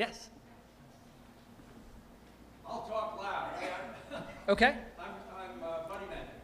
Yes. I'll talk loud. Okay. I'm Buddy Manning.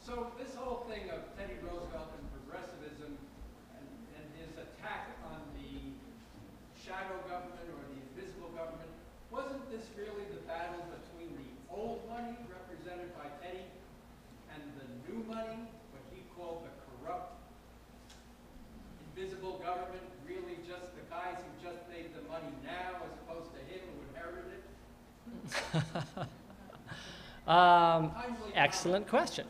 So this whole thing of Teddy Roosevelt and progressivism and his attack on the shadow government or the invisible government, wasn't this really the battle between the old money represented by Teddy and the new money, what he called the corrupt, invisible government, really just the guys who just made the money now as opposed to him who inherited it? Excellent question.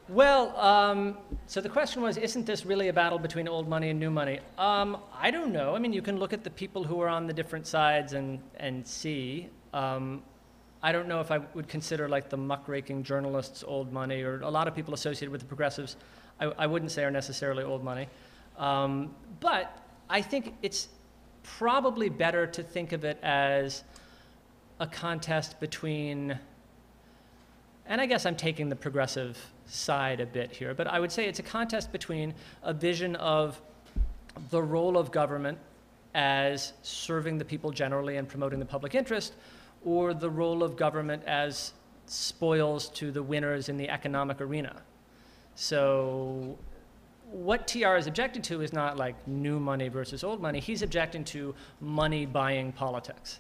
Well, so the question was, isn't this really a battle between old money and new money? I don't know. I mean, you can look at the people who are on the different sides and see. I don't know if I would consider like the muckraking journalists old money, or a lot of people associated with the progressives I wouldn't say are necessarily old money. But I think it's probably better to think of it as a contest between, and I guess I'm taking the progressive side a bit here, but I would say it's a contest between a vision of the role of government as serving the people generally and promoting the public interest, or the role of government as spoils to the winners in the economic arena. So what TR is objecting to is not like new money versus old money. He's objecting to money buying politics.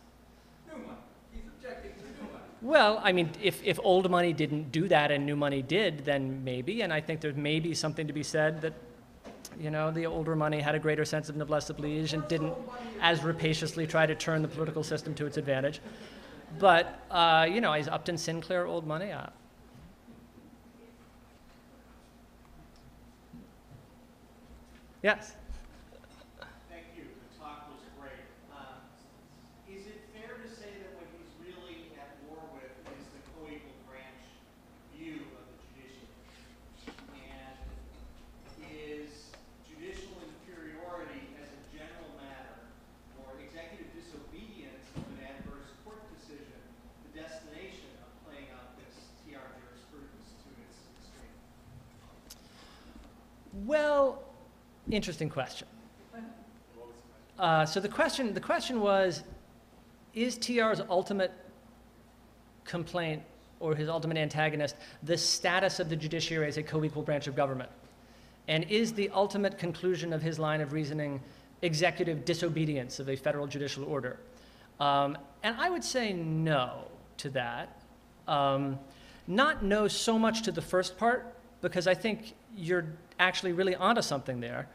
New money. He's objecting to new money. Well, I mean, if old money didn't do that and new money did, then maybe, and I think there's maybe something to be said that, you know, the older money had a greater sense of noblesse oblige and didn't as rapaciously try to turn the political system to its advantage. But, you know, is Upton Sinclair old money? Yes? Thank you. The talk was great. Is it fair to say that what he's really at war with is the coequal branch view of the judiciary? And is judicial inferiority as a general matter, or executive disobedience of an adverse court decision, the destination of playing out this TR jurisprudence to its extreme? Well, interesting question. So the question was, is TR's ultimate complaint or his ultimate antagonist the status of the judiciary as a co-equal branch of government? And is the ultimate conclusion of his line of reasoning executive disobedience of a federal judicial order? And I would say no to that. Not no so much to the first part, because I think you're actually really onto something there.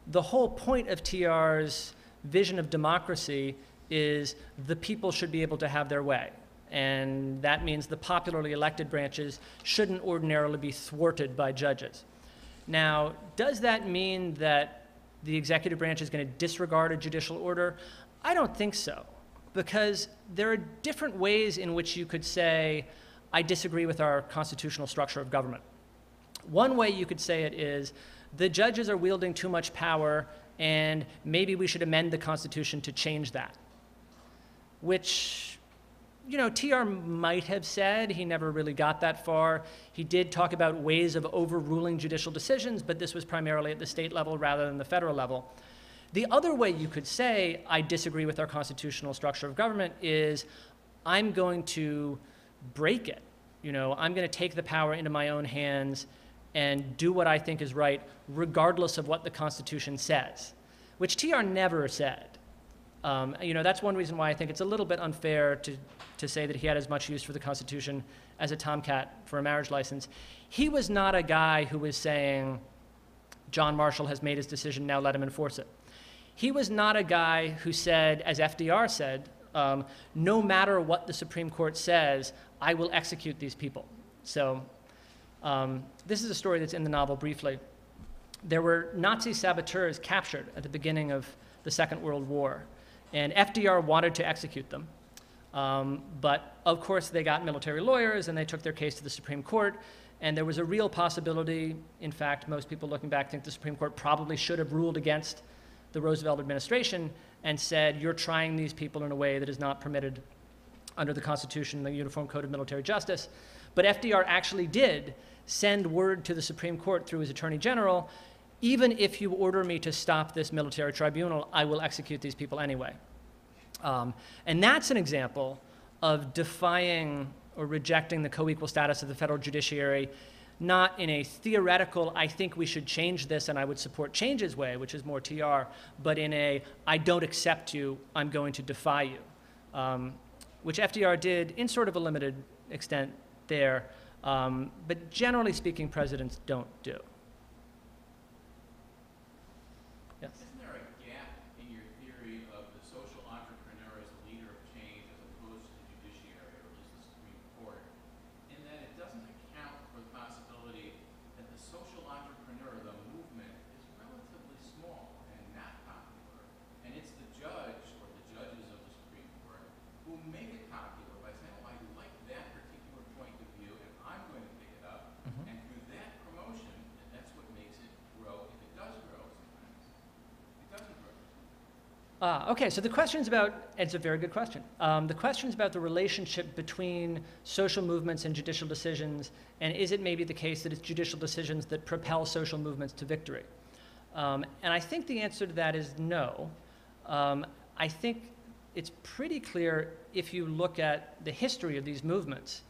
The whole point of TR's vision of democracy is the people should be able to have their way. And that means the popularly elected branches shouldn't ordinarily be thwarted by judges. Now, does that mean that the executive branch is going to disregard a judicial order? I don't think so, because there are different ways in which you could say, I disagree with our constitutional structure of government. One way you could say it is, the judges are wielding too much power, and maybe we should amend the Constitution to change that. Which, you know, TR might have said. He never really got that far. He did talk about ways of overruling judicial decisions, but this was primarily at the state level rather than the federal level. The other way you could say, I disagree with our constitutional structure of government, is I'm going to break it. You know, I'm going to take the power into my own hands and do what I think is right, regardless of what the Constitution says, which TR never said. You know, that's one reason why I think it's a little bit unfair to say that he had as much use for the Constitution as a tomcat for a marriage license. He was not a guy who was saying, John Marshall has made his decision, now let him enforce it. He was not a guy who said, as FDR said, no matter what the Supreme Court says, I will execute these people. So this is a story that's in the novel briefly. There were Nazi saboteurs captured at the beginning of the Second World War, and FDR wanted to execute them. But of course they got military lawyers and they took their case to the Supreme Court, and there was a real possibility, in fact, most people looking back think the Supreme Court probably should have ruled against the Roosevelt administration and said, you're trying these people in a way that is not permitted under the Constitution, the Uniform Code of Military Justice. But FDR actually did send word to the Supreme Court through his Attorney General, even if you order me to stop this military tribunal, I will execute these people anyway. And that's an example of defying or rejecting the co-equal status of the federal judiciary, not in a theoretical, I think we should change this and I would support changes way, which is more TR, but in a, I don't accept you, I'm going to defy you, which FDR did in sort of a limited extent there, but generally speaking, presidents don't do. Yes? Isn't there a gap in your theory of the social entrepreneur as a leader of change as opposed to the judiciary, or at least the Supreme Court, in that it doesn't account for the possibility that the social entrepreneur, the movement, is relatively small and not popular, and it's the judge or the judges of the Supreme Court who make it popular by saying, oh, I like that particular point of view, and I'm going to pick it up, and through that promotion, that's what makes it grow, if it does grow sometimes. It doesn't grow. Okay, so the question's about, it's a very good question. The question's about the relationship between social movements and judicial decisions, and is it maybe the case that it's judicial decisions that propel social movements to victory? And I think the answer to that is no. I think it's pretty clear if you look at the history of these movements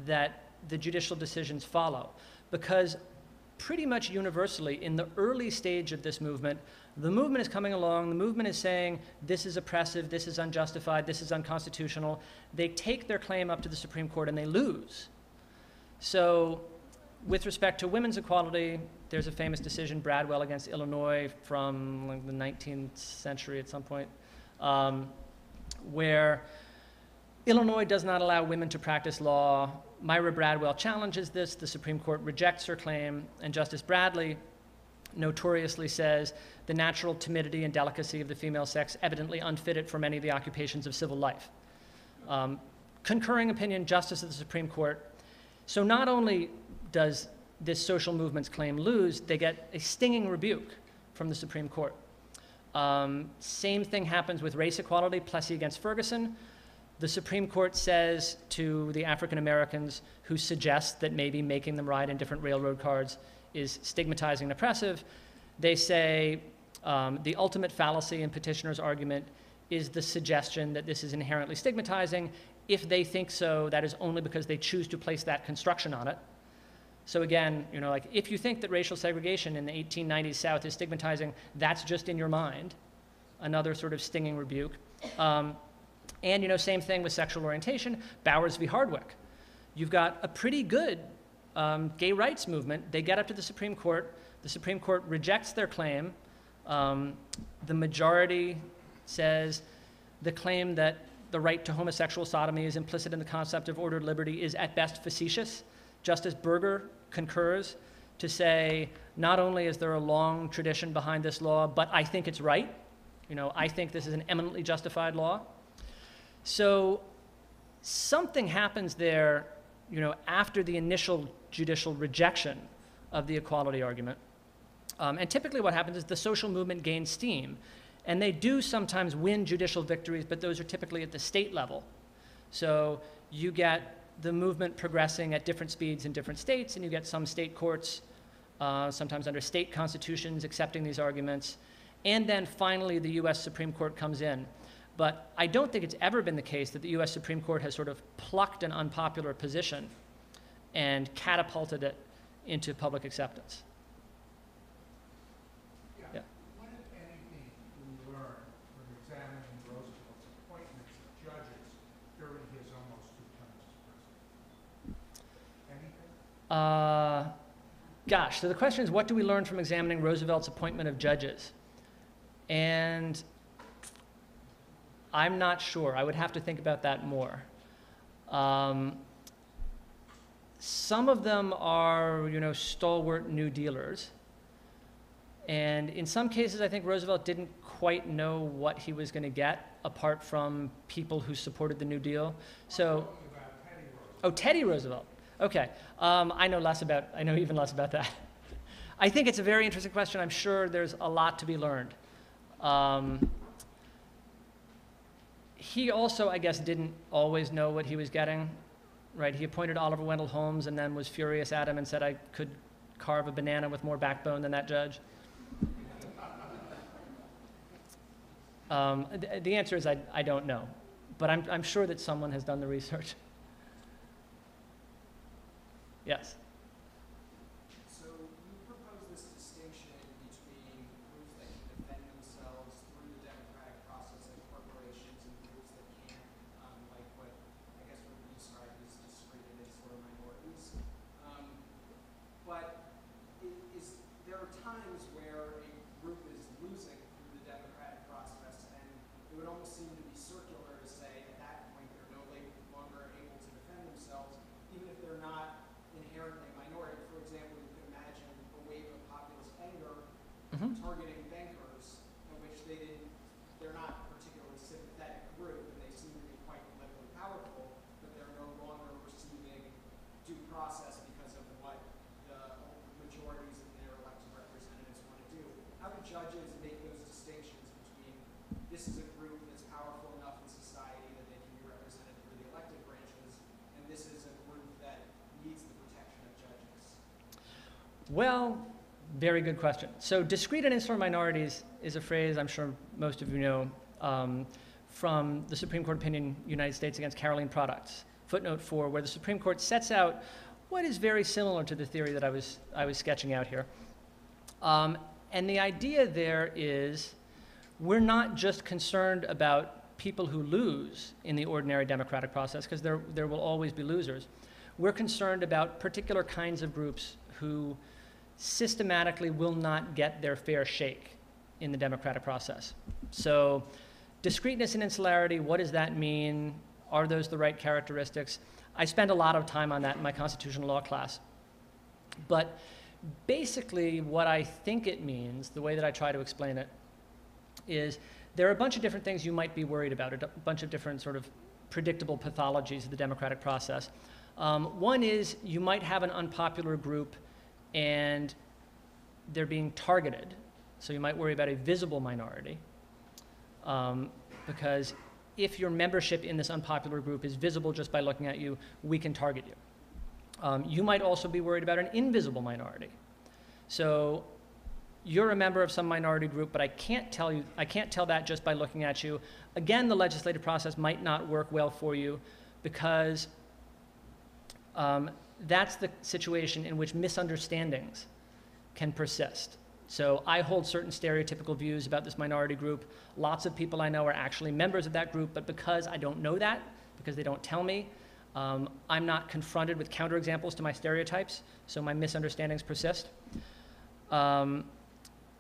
that the judicial decisions follow, because pretty much universally in the early stage of this movement, the movement is coming along, the movement is saying this is oppressive, this is unjustified, this is unconstitutional. They take their claim up to the Supreme Court and they lose. So with respect to women's equality, there's a famous decision, Bradwell against Illinois from like the 19th century at some point, where Illinois does not allow women to practice law. Myra Bradwell challenges this, the Supreme Court rejects her claim, and Justice Bradley notoriously says the natural timidity and delicacy of the female sex evidently unfit it for many of the occupations of civil life. Concurring opinion, Justice of the Supreme Court. So not only does this social movement's claim lose, they get a stinging rebuke from the Supreme Court. Same thing happens with race equality, Plessy against Ferguson. The Supreme Court says to the African Americans who suggest that maybe making them ride in different railroad cars is stigmatizing and oppressive, they say the ultimate fallacy in petitioner's argument is the suggestion that this is inherently stigmatizing. If they think so, that is only because they choose to place that construction on it. So again, you know, like if you think that racial segregation in the 1890s South is stigmatizing, that's just in your mind. Another sort of stinging rebuke. And, you know, same thing with sexual orientation, Bowers v. Hardwick. You've got a pretty good gay rights movement. They get up to the Supreme Court. The Supreme Court rejects their claim. The majority says the claim that the right to homosexual sodomy is implicit in the concept of ordered liberty is at best facetious. Justice Berger concurs to say, not only is there a long tradition behind this law, but I think it's right. You know, I think this is an eminently justified law. So something happens there, you know, after the initial judicial rejection of the equality argument. And typically what happens is the social movement gains steam. And they do sometimes win judicial victories, but those are typically at the state level. So you get the movement progressing at different speeds in different states, and you get some state courts, sometimes under state constitutions, accepting these arguments. And then finally the US Supreme Court comes in. But I don't think it's ever been the case that the US Supreme Court has sort of plucked an unpopular position and catapulted it into public acceptance. Yeah. What, if anything, do we learn from examining Roosevelt's appointments of judges during his almost 2 terms as president? Anything? Gosh, so the question is, what do we learn from examining Roosevelt's appointment of judges? And I'm not sure. I would have to think about that more. Some of them are, you know, stalwart New Dealers. And in some cases, I think Roosevelt didn't quite know what he was going to get, apart from people who supported the New Deal. So, Teddy Roosevelt. Okay. I know even less about that. I think it's a very interesting question. I'm sure there's a lot to be learned. He also, I guess, didn't always know what he was getting, right? He appointed Oliver Wendell Holmes and then was furious at him and said, I could carve a banana with more backbone than that judge. The answer is I don't know, but I'm sure that someone has done the research. Yes. So you propose this distinction between groups that can defend themselves through the democratic process like corporations and groups that can't, like what I guess would be described as discrete and insular minorities. But there are times where a group is losing through the democratic process, and it would almost seem to be circular to say at that point they're no longer able to defend themselves, even if they're not inherently minority. For example, you could imagine a wave of populist anger targeting bankers, in which they're not a particularly sympathetic group, and they seem to be quite politically powerful, but they're no longer receiving due process because of what the majorities of their elected representatives want to do. How do judges make those distinctions between this is a group that's powerful enough in society that they can be represented through the elected branches, and this is a group that needs the protection of judges? Well, very good question. So discrete and insular minorities is a phrase I'm sure most of you know from the Supreme Court opinion, United States against Caroline Products, footnote 4, where the Supreme Court sets out what is very similar to the theory that I was sketching out here. And the idea there is we're not just concerned about people who lose in the ordinary democratic process, because there will always be losers. We're concerned about particular kinds of groups who systematically will not get their fair shake in the democratic process. So discreteness and insularity, what does that mean? Are those the right characteristics? I spend a lot of time on that in my constitutional law class. But basically what I think it means, the way that I try to explain it, is there are a bunch of different things you might be worried about, a bunch of different sort of predictable pathologies of the democratic process. One is you might have an unpopular group and they're being targeted. So you might worry about a visible minority, because if your membership in this unpopular group is visible just by looking at you, we can target you. You might also be worried about an invisible minority. So you're a member of some minority group, but I can't tell that just by looking at you. Again, the legislative process might not work well for you because that's the situation in which misunderstandings can persist. So I hold certain stereotypical views about this minority group. Lots of people I know are actually members of that group, but because I don't know that, because they don't tell me, I'm not confronted with counterexamples to my stereotypes, so my misunderstandings persist.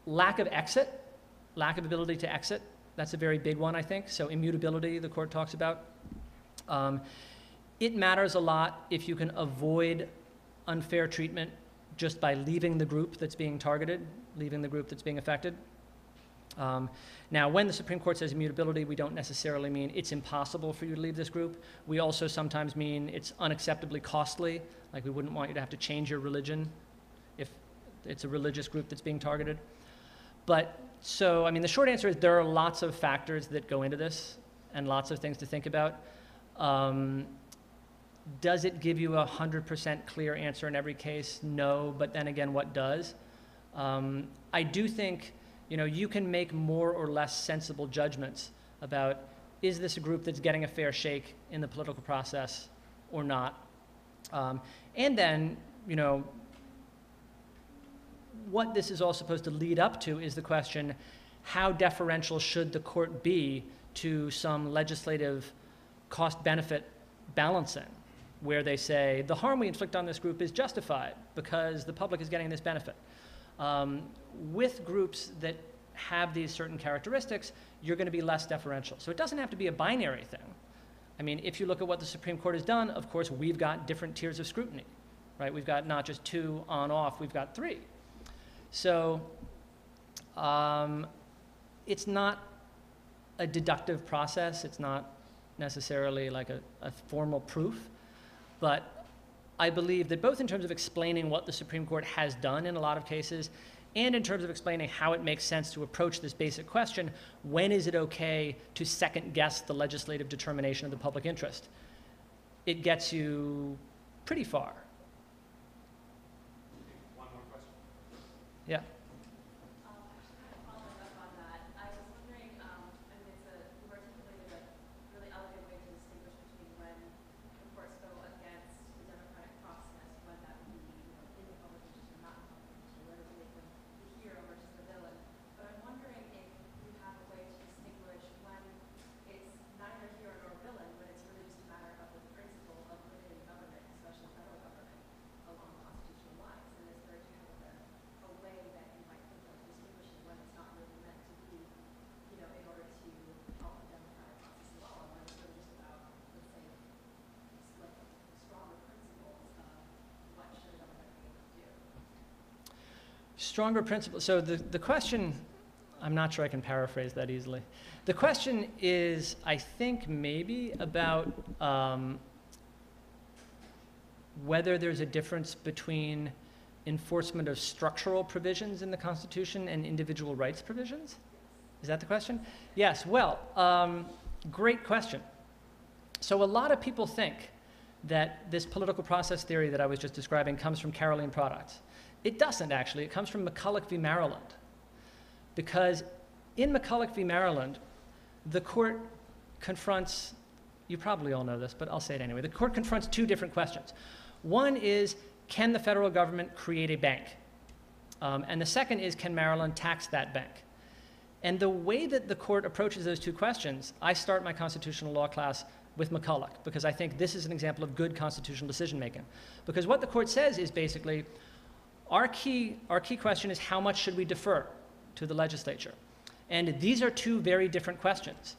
Lack of exit, lack of ability to exit, that's a very big one, I think. So immutability, the court talks about. It matters a lot if you can avoid unfair treatment just by leaving the group that's being targeted, leaving the group that's being affected. Now, when the Supreme Court says immutability, we don't necessarily mean it's impossible for you to leave this group. We also sometimes mean it's unacceptably costly, like we wouldn't want you to have to change your religion if it's a religious group that's being targeted. But so, I mean, the short answer is there are lots of factors that go into this and lots of things to think about. Does it give you a 100% clear answer in every case? No, but then again, what does? I do think, you know, you can make more or less sensible judgments about, is this a group that's getting a fair shake in the political process or not? And then, you know, what this is all supposed to lead up to is the question, how deferential should the court be to some legislative cost-benefit balancing, where they say, the harm we inflict on this group is justified because the public is getting this benefit. With groups that have these certain characteristics, you're going to be less deferential. So it doesn't have to be a binary thing. I mean, if you look at what the Supreme Court has done, of course, we've got different tiers of scrutiny, right? We've got not just 2 on off, we've got 3. So it's not a deductive process. It's not necessarily like a formal proof. But I believe that both in terms of explaining what the Supreme Court has done in a lot of cases and in terms of explaining how it makes sense to approach this basic question, when is it okay to second guess the legislative determination of the public interest, it gets you pretty far. One more question. Yeah. Actually, kind of following up on that, I was wondering, in Stronger principle. So the question, I'm not sure I can paraphrase that easily. The question is, I think, maybe about whether there's a difference between enforcement of structural provisions in the Constitution and individual rights provisions. Is that the question? Yes. Well, great question. So a lot of people think that this political process theory that I was just describing comes from Caroline products. It doesn't, actually. It comes from McCulloch v. Maryland. Because in McCulloch v. Maryland, the court confronts, you probably all know this, but I'll say it anyway. The court confronts two different questions. One is, can the federal government create a bank? And the second is, can Maryland tax that bank? And the way that the court approaches those two questions, I start my constitutional law class with McCulloch, because I think this is an example of good constitutional decision-making. Because what the court says is basically, our key question is, how much should we defer to the legislature? And these are two very different questions.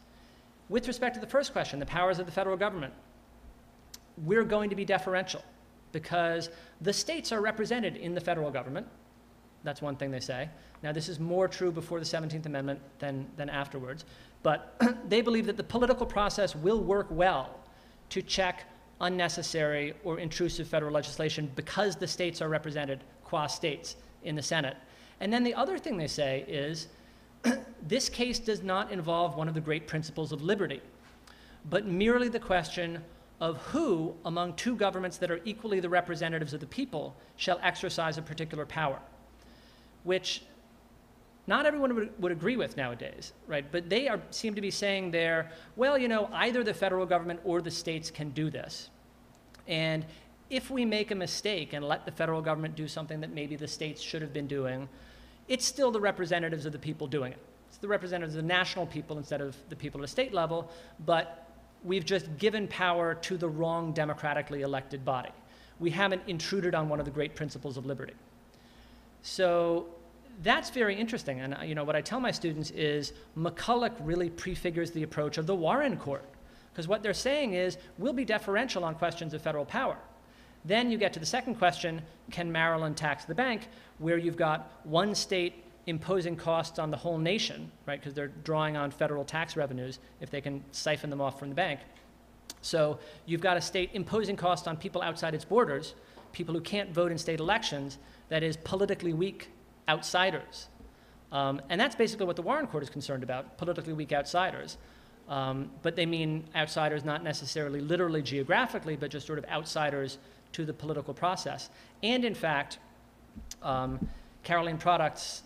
With respect to the first question, the powers of the federal government, we're going to be deferential because the states are represented in the federal government. That's one thing they say. Now, this is more true before the 17th Amendment than afterwards. But they believe that the political process will work well to check unnecessary or intrusive federal legislation because the states are represented qua states in the Senate. And then the other thing they say is, this case does not involve one of the great principles of liberty, but merely the question of who, among two governments that are equally the representatives of the people, shall exercise a particular power, which not everyone would agree with nowadays, right? But they seem to be saying there, well, you know, either the federal government or the states can do this. And if we make a mistake and let the federal government do something that maybe the states should have been doing, it's still the representatives of the people doing it. It's the representatives of the national people instead of the people at a state level, but we've just given power to the wrong democratically elected body. We haven't intruded on one of the great principles of liberty. So that's very interesting. And you know, what I tell my students is McCulloch really prefigures the approach of the Warren Court, because what they're saying is we'll be deferential on questions of federal power. Then you get to the second question, can Maryland tax the bank, where you've got one state imposing costs on the whole nation, right, because they're drawing on federal tax revenues if they can siphon them off from the bank. So you've got a state imposing costs on people outside its borders, people who can't vote in state elections, that is politically weak outsiders. And that's basically what the Warren Court is concerned about, politically weak outsiders. But they mean outsiders not necessarily literally geographically, but just sort of outsiders to the political process. And in fact, Caroline Products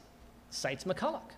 cites McCulloch.